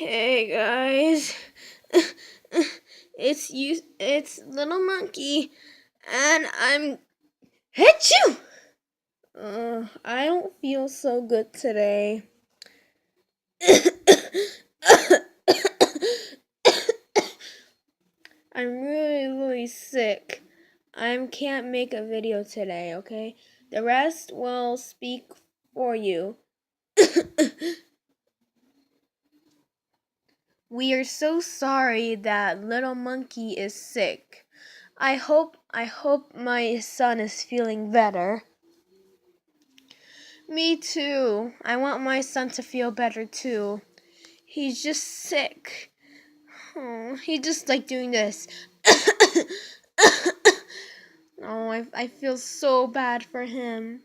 Hey guys, it's Little Monkey, and I'm Hitchu. I don't feel so good today. I'm really sick. I can't make a video today, okay? The rest will speak for you. We are so sorry that Little Monkey is sick. I hope my son is feeling better. Me too. I want my son to feel better too. He's just sick. Oh, he just like doing this. Oh, I feel so bad for him.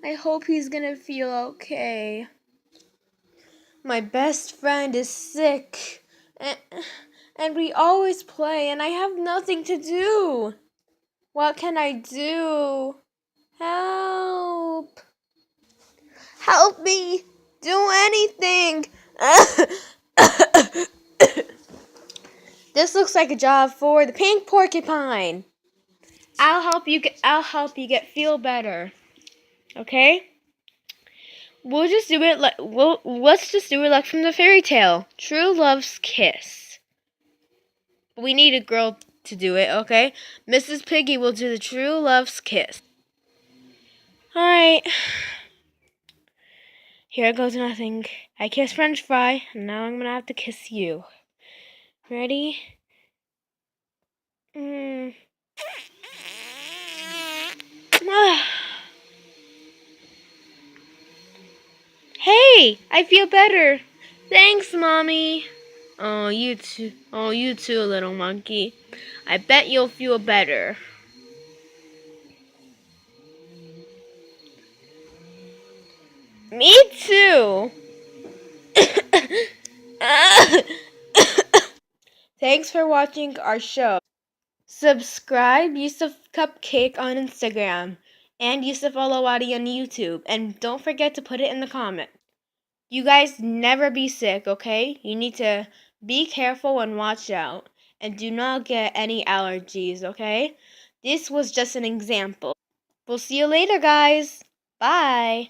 I hope he's gonna feel okay. My best friend is sick. And we always play, and I have nothing to do. What can I do? Help! Help me! Do anything! This looks like a job for the pink porcupine. I'll help you get feel better. Okay? Let's just do it like from the fairy tale. True love's kiss. We need a girl to do it, okay? Mrs. Piggy will do the true love's kiss. Alright. Here goes nothing. I kiss French fry, and now I'm gonna have to kiss you. Ready? Hey, I feel better. Thanks, Mommy. Oh, you too. Oh, you too, little monkey. I bet you'll feel better. Me too. Thanks for watching our show. Subscribe Yusuf Cupcake on Instagram and Yusuf Alawadi on YouTube. And don't forget to put it in the comment. You guys never be sick, okay? You need to be careful and watch out. And do not get any allergies, okay? This was just an example. We'll see you later, guys. Bye.